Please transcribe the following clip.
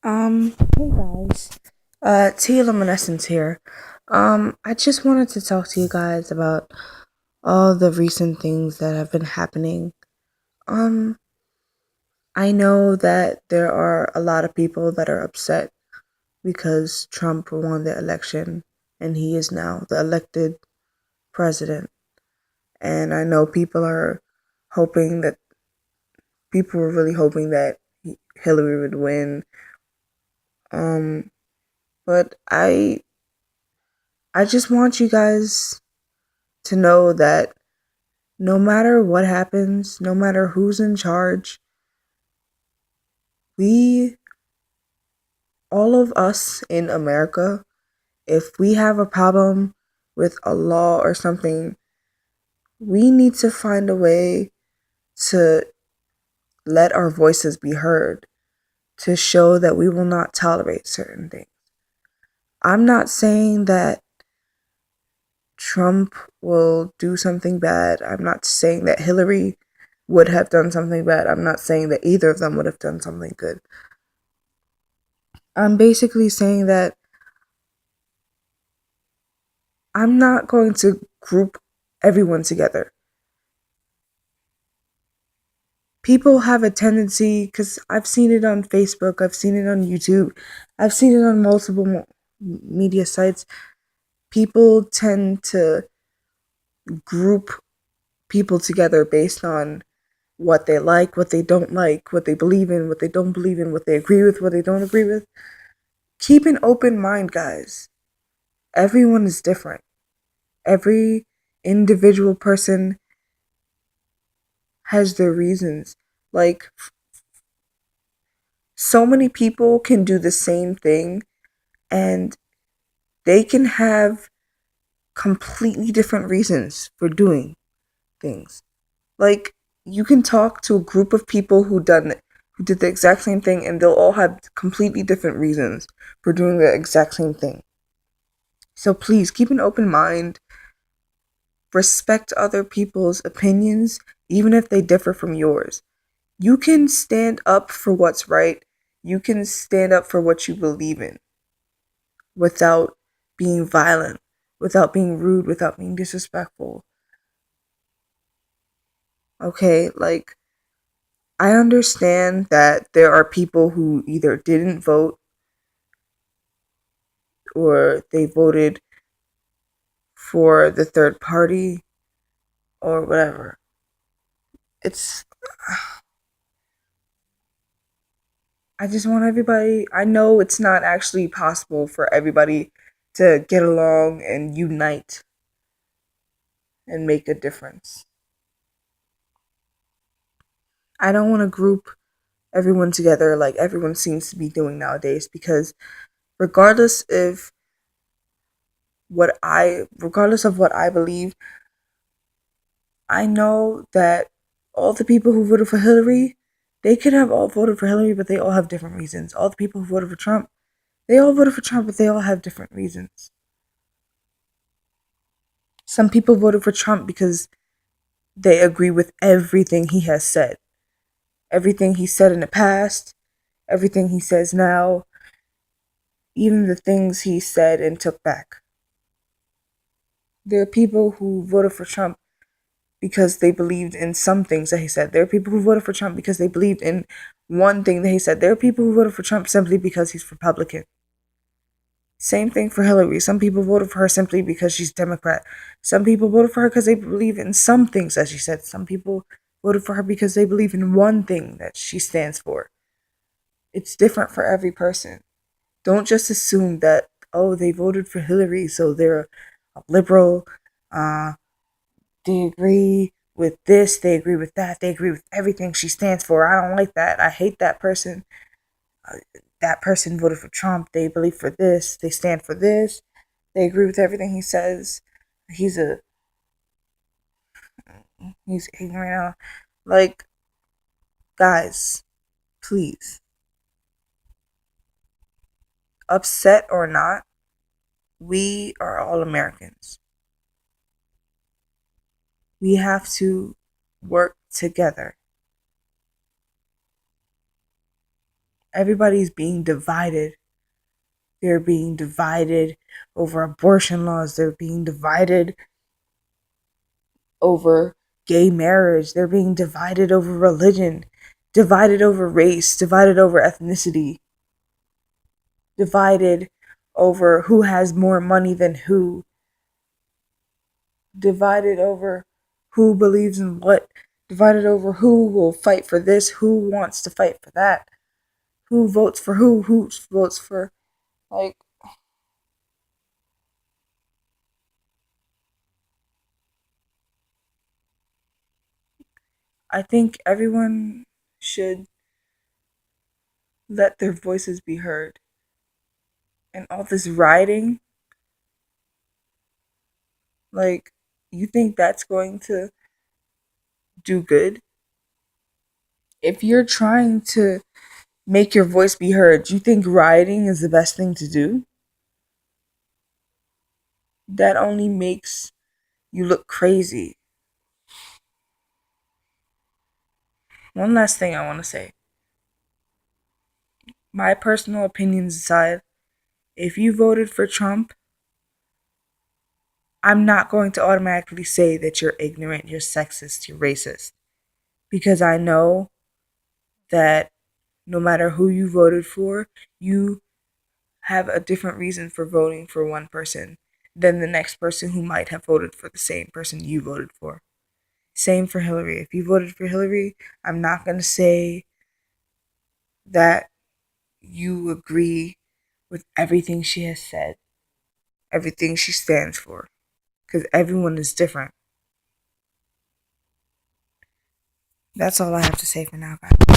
Hey guys. T Luminescence here. I just wanted to talk to you guys about all the recent things that have been happening. Um, I know that there are a lot of people that are upset because Trump won the election and he is now the elected president. And I know hoping that people were really hoping that Hillary would win. Um, but I just want you guys to know that no matter what happens, no matter who's in charge, we, all of us in America, if we have a problem with a law or something, we need to find a way to let our voices be heard, to show that we will not tolerate certain things. I'm not saying that Trump will do something bad. I'm not saying that Hillary would have done something bad. I'm not saying that either of them would have done something good. I'm basically saying that I'm not going to group everyone together. People have a tendency, because I've seen it on Facebook, I've seen it on YouTube, I've seen it on multiple media sites. People tend to group people together based on what they like, what they believe in, what they don't believe in, what they agree with, what they don't agree with. Keep an open mind, guys. Everyone is different. Every individual person has their reasons. Like, so many people can do the same thing and they can have completely different reasons for doing things. Like, you can talk to a group of people who did the exact same thing and they'll all have completely different reasons for doing the exact same thing. So please keep an open mind, respect other people's opinions even if they differ from yours. You can stand up for what's right. You can stand up for what you believe in without being violent, without being rude, without being disrespectful. Okay, like, I understand that there are people who either didn't vote or they voted for the third party or whatever. It's, I just want everybody, I know it's not actually possible for everybody to get along and unite and make a difference. I don't want to group everyone together like everyone seems to be doing nowadays, because regardless if regardless of what I believe, I know that all the people who voted for Hillary, they could have all voted for Hillary, but they all have different reasons. All the people who voted for Trump, they all voted for Trump, but they all have different reasons. Some people voted for Trump because they agree with everything he has said. Everything he said in the past, everything he says now, even the things he said and took back. There are people who voted for Trump because they believed in some things that he said. There are people who voted for Trump because they believed in one thing that he said. There are people who voted for Trump simply because he's Republican. Same thing for Hillary. Some people voted for her simply because she's Democrat. Some people voted for her because they believe in some things that she said. Some people voted for her because they believe in one thing that she stands for. It's different for every person. Don't just assume that, oh, they voted for Hillary, so they're a liberal. They agree with this, they agree with that, they agree with everything she stands for. I don't like that. I hate that person. That person voted for Trump. They believe for this, they stand for this. They agree with everything he says. He's a he's ignorant. Like, guys, please, upset or not, we are all Americans. We have to work together. Everybody's being divided. They're being divided over abortion laws. They're being divided over gay marriage. They're being divided over religion, divided over race, divided over ethnicity, divided over who has more money than who, divided over who believes in what, divided over who will fight for this, who wants to fight for that, who votes for who votes for, like, I think everyone should let their voices be heard. And all this rioting, like, you think that's going to do good? If you're trying to make your voice be heard, do you think rioting is the best thing to do? That only makes you look crazy. One last thing I want to say. My personal opinions aside, if you voted for Trump, I'm not going to automatically say that you're ignorant, you're sexist, you're racist. Because I know that no matter who you voted for, you have a different reason for voting for one person than the next person who might have voted for the same person you voted for. Same for Hillary. If you voted for Hillary, I'm not going to say that you agree with everything she has said, everything she stands for, because everyone is different. That's all I have to say for now, guys.